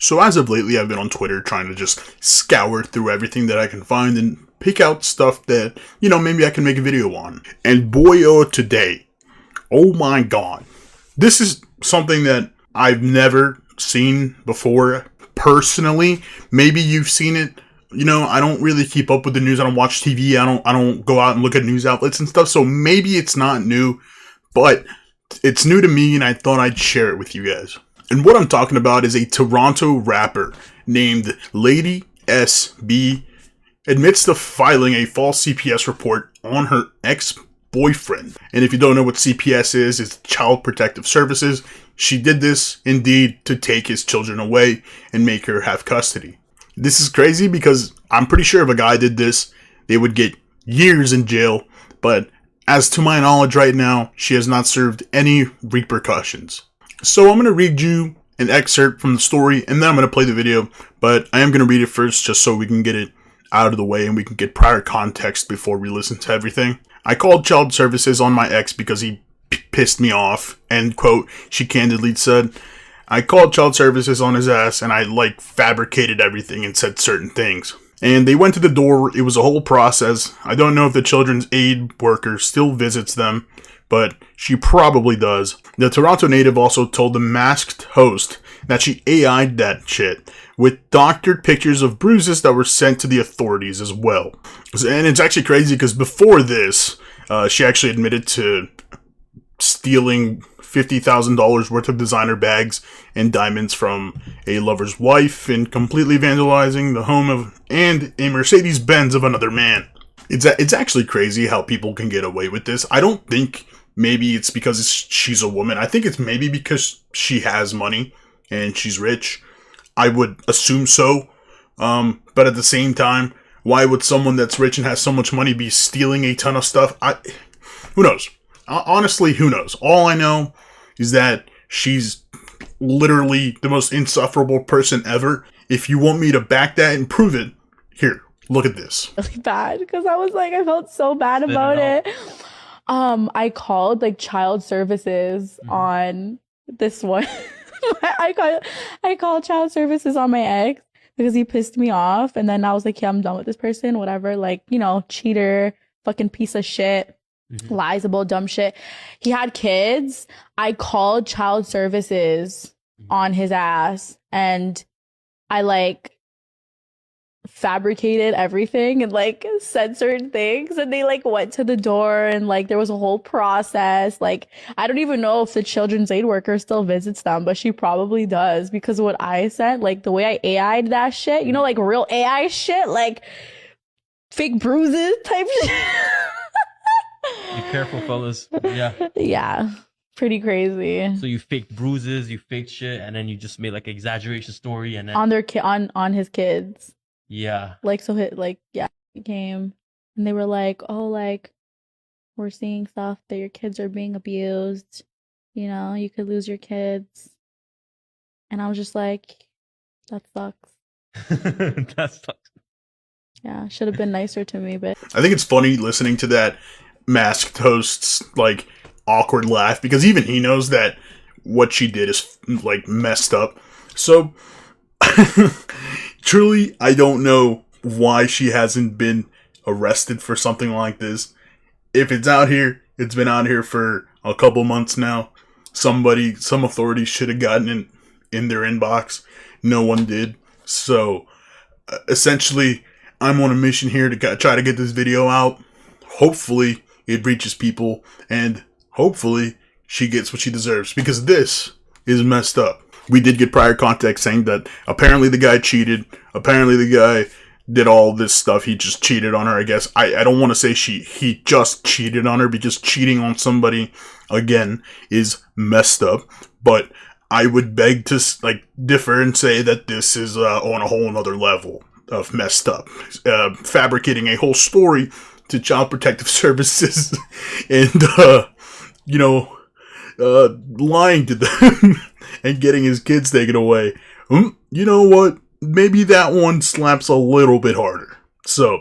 So as of lately, I've been on Twitter trying to just scour through everything that I can find and pick out stuff that, maybe I can make a video on. And boy, oh, today, oh my god. This is something that I've never seen before personally. Maybe you've seen it. I don't really keep up with the news. I don't watch TV. I don't go out and look at news outlets and stuff. So maybe it's not new, but it's new to me and I thought I'd share it with you guys. And what I'm talking about is a Toronto rapper named Lady SB admits to filing a false CPS report on her ex-boyfriend. And if you don't know what CPS is, it's Child Protective Services. She did this, indeed, to take his children away and make her have custody. This is crazy because I'm pretty sure if a guy did this, they would get years in jail. But as to my knowledge right now, she has not served any repercussions. So I'm going to read you an excerpt from the story, and then I'm going to play the video, but I am going to read it first just so we can get it out of the way and we can get prior context before we listen to everything. I called child services on my ex because he pissed me off, end quote. She candidly said, I called child services on his ass and I fabricated everything and said certain things. And they went to the door. It was a whole process. I don't know if the children's aid worker still visits them, but she probably does. The Toronto native also told the masked host that she AI'd that shit with doctored pictures of bruises that were sent to the authorities as well. And it's actually crazy because before this, she actually admitted to stealing $50,000 worth of designer bags and diamonds from a lover's wife and completely vandalizing the home of and a Mercedes-Benz of another man. It's actually crazy how people can get away with this. I don't think maybe it's because she's a woman. I think it's maybe because she has money and she's rich. I would assume so. But at the same time, why would someone that's rich and has so much money be stealing a ton of stuff? Who knows? Honestly, who knows? All I know is that she's literally the most insufferable person ever. If you want me to back that and prove it, here, look at this. Really bad because I felt so bad about it. I called child services on this one. I called child services on my ex because he pissed me off, and then I was like, yeah, I'm done with this person, whatever, cheater, fucking piece of shit. Lies about dumb shit. He had kids. I called child services on his ass and I fabricated everything and said certain things, and they went to the door and there was a whole process. I don't even know if the children's aid worker still visits them, but she probably does because what I said, the way I AI'd that shit, real AI shit, fake bruises type shit. Be careful, fellas. Yeah. Yeah. Pretty crazy. So you faked bruises, you faked shit, and then you just made exaggeration story, and then on their on his kids. Yeah. He came and they were we're seeing stuff that your kids are being abused. You could lose your kids. And I was just like, that sucks. That sucks. Yeah, should have been nicer to me, but I think it's funny listening to that masked host's awkward laugh because even he knows that what she did is messed up. So truly, I don't know why she hasn't been arrested for something like this. If it's out here, it's been out here for a couple months now. Some authorities should have gotten it in their inbox. No one did. So essentially, I'm on a mission here to try to get this video out. Hopefully, it reaches people, and hopefully, she gets what she deserves, because this is messed up. We did get prior context saying that apparently the guy cheated. Apparently, the guy did all this stuff. He just cheated on her, I guess. I don't want to say he just cheated on her, because cheating on somebody, again, is messed up. But I would beg to differ and say that this is on a whole nother level of messed up. Fabricating a whole story to Child Protective Services and, lying to them and getting his kids taken away. You know what? Maybe that one slaps a little bit harder. So,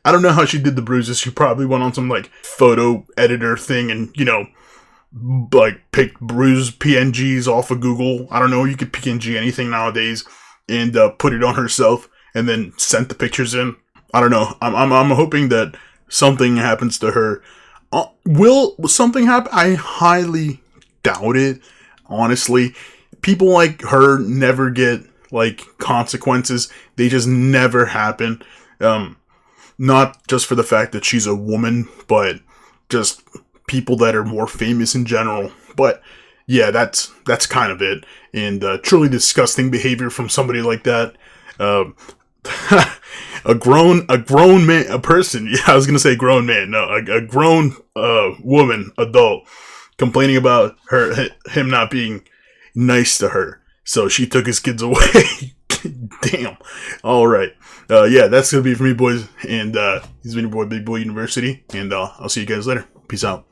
I don't know how she did the bruises. She probably went on some, photo editor thing and, picked bruised PNGs off of Google. I don't know. You could PNG anything nowadays and put it on herself and then sent the pictures in. I don't know. I'm hoping that something happens to her. Will something happen? I highly doubt it. Honestly, people like her never get like consequences. They just never happen. Not just for the fact that she's a woman, but just people that are more famous in general. But yeah, that's kind of it. And truly disgusting behavior from somebody like that. A grown man, a person. Yeah, I was gonna say grown man. No, a grown woman, adult, complaining about him not being nice to her. So she took his kids away. Damn. All right. Yeah, that's gonna be it for me, boys. And he's been your boy, Big Boy University. And I'll see you guys later. Peace out.